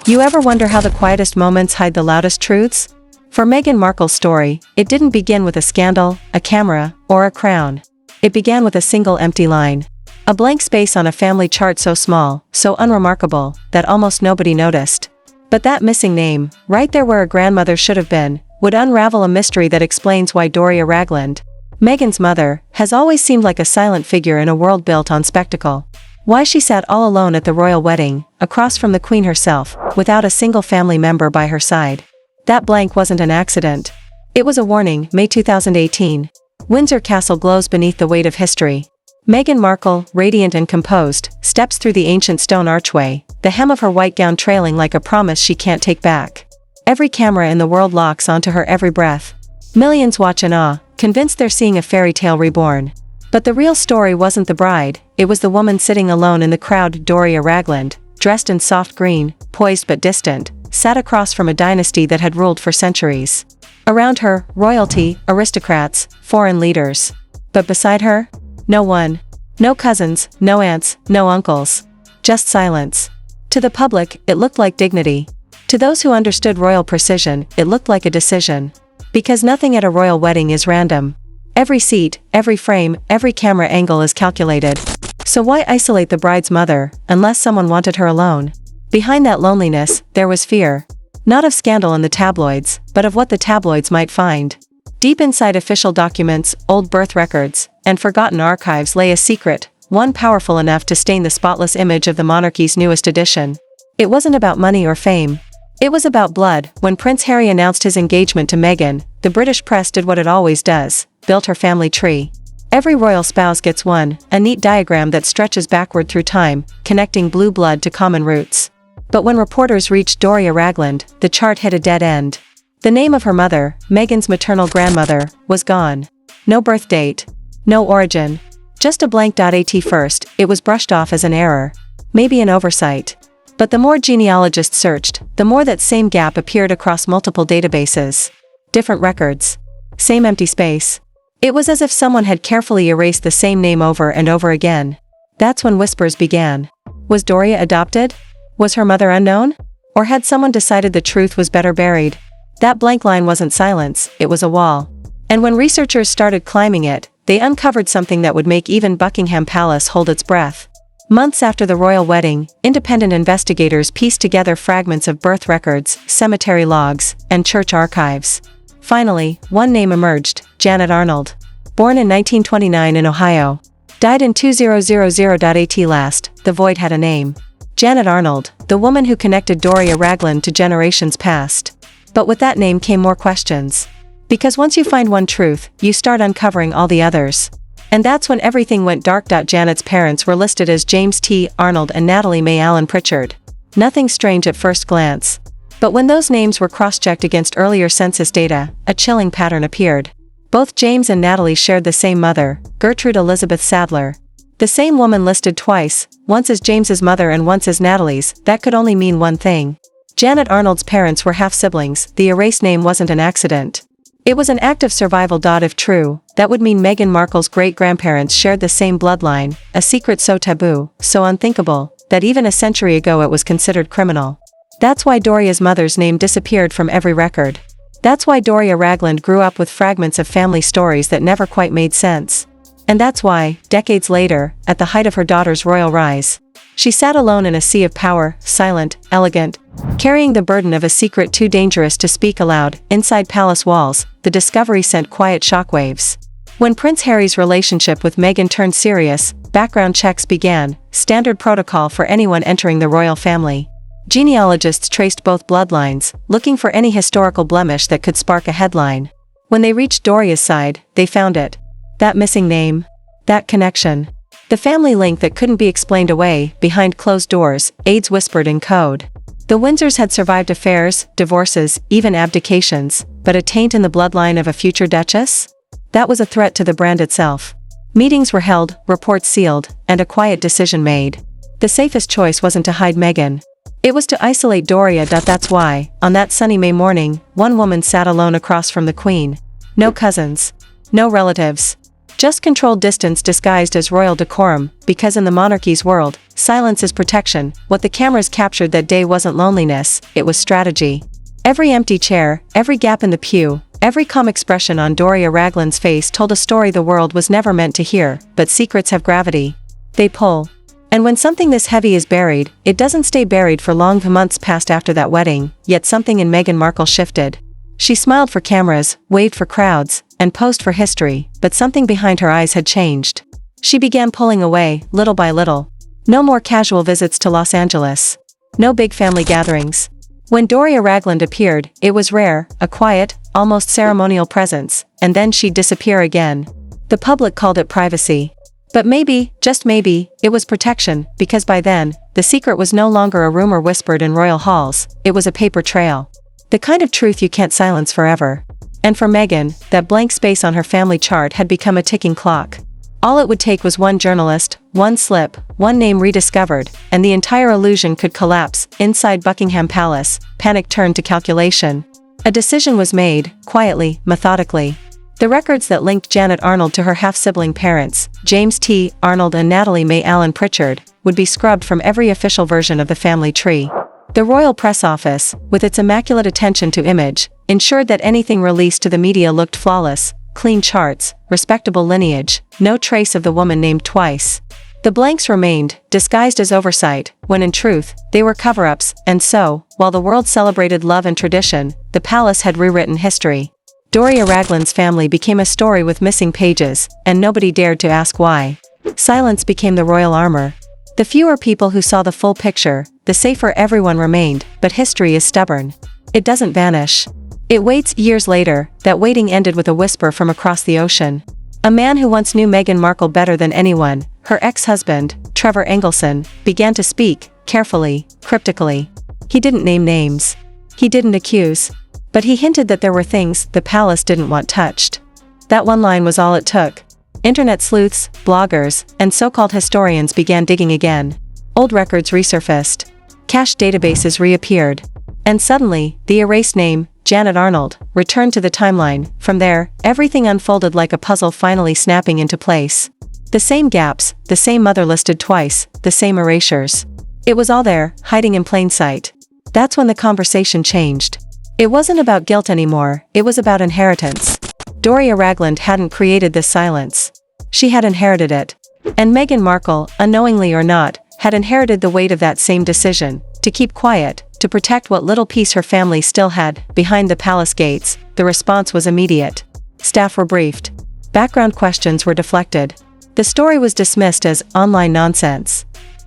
You ever wonder how the quietest moments hide the loudest truths? For Meghan Markle's story, it didn't begin with a scandal, a camera, or a crown. It began with a single empty line. A blank space on a family chart so small, so unremarkable, that almost nobody noticed. But that missing name, right there where a grandmother should have been, would unravel a mystery that explains why Doria Ragland, Meghan's mother, has always seemed like a silent figure in a world built on spectacle. Why she sat all alone at the royal wedding, across from the Queen herself, without a single family member by her side. That blank wasn't an accident. It was a warning. May 2018. Windsor Castle glows beneath the weight of history. Meghan Markle, radiant and composed, steps through the ancient stone archway, the hem of her white gown trailing like a promise she can't take back. Every camera in the world locks onto her every breath. Millions watch in awe, convinced they're seeing a fairy tale reborn. But the real story wasn't the bride, it was the woman sitting alone in the crowd. Doria Ragland, dressed in soft green, poised but distant, sat across from a dynasty that had ruled for centuries. Around her, royalty, aristocrats, foreign leaders. But beside her? No one. No cousins, no aunts, no uncles. Just silence. To the public, it looked like dignity. To those who understood royal precision, it looked like a decision. Because nothing at a royal wedding is random. Every seat, every frame, every camera angle is calculated. So why isolate the bride's mother, unless someone wanted her alone? Behind that loneliness, there was fear. Not of scandal in the tabloids, but of what the tabloids might find. Deep inside official documents, old birth records, and forgotten archives lay a secret, one powerful enough to stain the spotless image of the monarchy's newest edition. It wasn't about money or fame. It was about blood. When Prince Harry announced his engagement to Meghan, the British press did what it always does, built her family tree. Every royal spouse gets one, a neat diagram that stretches backward through time, connecting blue blood to common roots. But when reporters reached Doria Ragland, the chart hit a dead end. The name of her mother, Meghan's maternal grandmother, was gone. No birth date. No origin. Just a blank. At first, it was brushed off as an error. Maybe an oversight. But the more genealogists searched, the more that same gap appeared across multiple databases. Different records. Same empty space. It was as if someone had carefully erased the same name over and over again. That's when whispers began. Was Doria adopted? Was her mother unknown? Or had someone decided the truth was better buried? That blank line wasn't silence, it was a wall. And when researchers started climbing it, they uncovered something that would make even Buckingham Palace hold its breath. Months after the royal wedding, independent investigators pieced together fragments of birth records, cemetery logs, and church archives. Finally, one name emerged: Janet Arnold. Born in 1929 in Ohio. Died in 2000. At last, the void had a name. Janet Arnold, the woman who connected Doria Ragland to generations past. But with that name came more questions. Because once you find one truth, you start uncovering all the others. And that's when everything went dark. Janet's parents were listed as James T. Arnold and Natalie May Allen Pritchard. Nothing strange at first glance. But when those names were cross-checked against earlier census data, a chilling pattern appeared. Both James and Natalie shared the same mother, Gertrude Elizabeth Sadler. The same woman listed twice, once as James's mother and once as Natalie's. That could only mean one thing. Janet Arnold's parents were half-siblings. The erased name wasn't an accident. It was an act of survival. If true, that would mean Meghan Markle's great-grandparents shared the same bloodline, a secret so taboo, so unthinkable, that even a century ago it was considered criminal. That's why Doria's mother's name disappeared from every record. That's why Doria Ragland grew up with fragments of family stories that never quite made sense. And that's why, decades later, at the height of her daughter's royal rise, she sat alone in a sea of power, silent, elegant, carrying the burden of a secret too dangerous to speak aloud. Inside palace walls, the discovery sent quiet shockwaves. When Prince Harry's relationship with Meghan turned serious, background checks began, standard protocol for anyone entering the royal family. Genealogists traced both bloodlines, looking for any historical blemish that could spark a headline. When they reached Doria's side, they found it. That missing name. That connection. The family link that couldn't be explained away. Behind closed doors, aides whispered in code. The Windsors had survived affairs, divorces, even abdications, but a taint in the bloodline of a future duchess? That was a threat to the brand itself. Meetings were held, reports sealed, and a quiet decision made. The safest choice wasn't to hide Meghan. It was to isolate Doria. That's why, on that sunny May morning, one woman sat alone across from the Queen. No cousins. No relatives. Just controlled distance disguised as royal decorum, because in the monarchy's world, silence is protection. What the cameras captured that day wasn't loneliness, it was strategy. Every empty chair, every gap in the pew, every calm expression on Doria Ragland's face told a story the world was never meant to hear, but secrets have gravity. They pull. And when something this heavy is buried, it doesn't stay buried for long. Months passed after that wedding, yet something in Meghan Markle shifted. She smiled for cameras, waved for crowds, and posed for history, but something behind her eyes had changed. She began pulling away, little by little. No more casual visits to Los Angeles. No big family gatherings. When Doria Ragland appeared, it was rare, a quiet, almost ceremonial presence, and then she'd disappear again. The public called it privacy. But maybe, just maybe, it was protection, because by then, the secret was no longer a rumor whispered in royal halls, it was a paper trail. The kind of truth you can't silence forever. And for Meghan, that blank space on her family chart had become a ticking clock. All it would take was one journalist, one slip, one name rediscovered, and the entire illusion could collapse. Inside Buckingham Palace, panic turned to calculation. A decision was made, quietly, methodically. The records that linked Janet Arnold to her half-sibling parents, James T. Arnold and Natalie May Allen Pritchard, would be scrubbed from every official version of the family tree. The Royal Press Office, with its immaculate attention to image, ensured that anything released to the media looked flawless, clean charts, respectable lineage, no trace of the woman named twice. The blanks remained, disguised as oversight, when in truth, they were cover-ups, and so, while the world celebrated love and tradition, the palace had rewritten history. Doria Ragland's family became a story with missing pages, and nobody dared to ask why. Silence became the royal armor. The fewer people who saw the full picture, the safer everyone remained, but history is stubborn. It doesn't vanish. It waits. Years later, that waiting ended with a whisper from across the ocean. A man who once knew Meghan Markle better than anyone, her ex-husband, Trevor Engelson, began to speak, carefully, cryptically. He didn't name names. He didn't accuse. But he hinted that there were things the palace didn't want touched. That one line was all it took. Internet sleuths, bloggers, and so-called historians began digging again. Old records resurfaced. Cached databases reappeared. And suddenly, the erased name, Janet Arnold, returned to the timeline. From there, everything unfolded like a puzzle finally snapping into place. The same gaps, the same mother listed twice, the same erasures. It was all there, hiding in plain sight. That's when the conversation changed. It wasn't about guilt anymore, it was about inheritance. Doria Ragland hadn't created this silence. She had inherited it. And Meghan Markle, unknowingly or not, had inherited the weight of that same decision, to keep quiet, to protect what little peace her family still had. Behind the palace gates, the response was immediate. Staff were briefed. Background questions were deflected. The story was dismissed as online nonsense.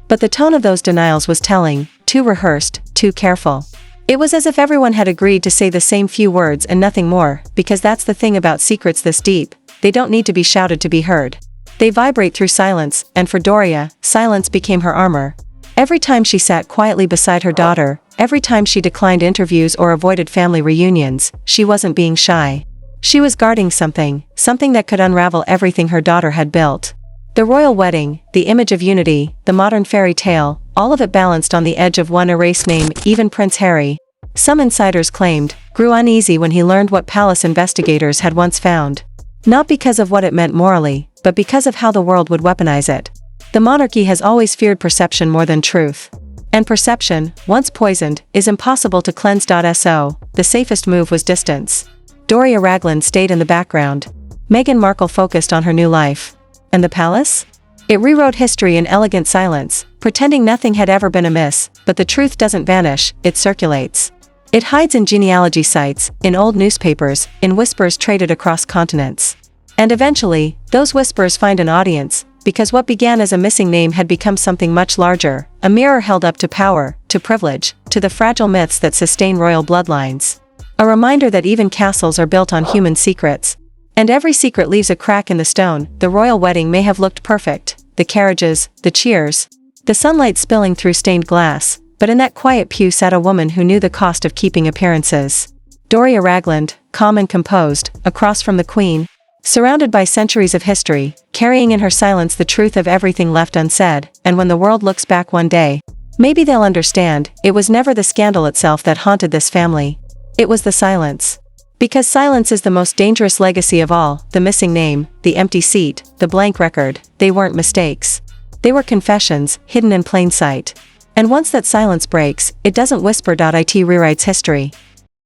But the tone of those denials was telling, too rehearsed, too careful. It was as if everyone had agreed to say the same few words and nothing more, because that's the thing about secrets this deep, they don't need to be shouted to be heard. They vibrate through silence, and for Doria, silence became her armor. Every time she sat quietly beside her daughter, every time she declined interviews or avoided family reunions, she wasn't being shy. She was guarding something that could unravel everything her daughter had built. The royal wedding, the image of unity, the modern fairy tale, all of it balanced on the edge of one erased name. Even Prince Harry, some insiders claimed, grew uneasy when he learned what palace investigators had once found. Not because of what it meant morally, but because of how the world would weaponize it. The monarchy has always feared perception more than truth. And perception, once poisoned, is impossible to cleanse. So, the safest move was distance. Doria Ragland stayed in the background. Meghan Markle focused on her new life. And the palace? It rewrote history in elegant silence, pretending nothing had ever been amiss, but the truth doesn't vanish, it circulates. It hides in genealogy sites, in old newspapers, in whispers traded across continents. And eventually, those whispers find an audience, because what began as a missing name had become something much larger, a mirror held up to power, to privilege, to the fragile myths that sustain royal bloodlines. A reminder that even castles are built on human secrets. And every secret leaves a crack in the stone. The royal wedding may have looked perfect, the carriages, the cheers, the sunlight spilling through stained glass, but in that quiet pew sat a woman who knew the cost of keeping appearances. Doria Ragland, calm and composed, across from the Queen, surrounded by centuries of history, carrying in her silence the truth of everything left unsaid. And when the world looks back one day, maybe they'll understand, it was never the scandal itself that haunted this family. It was the silence. Because silence is the most dangerous legacy of all, the missing name, the empty seat, the blank record, they weren't mistakes. They were confessions, hidden in plain sight. And once that silence breaks, it doesn't whisper. It rewrites history.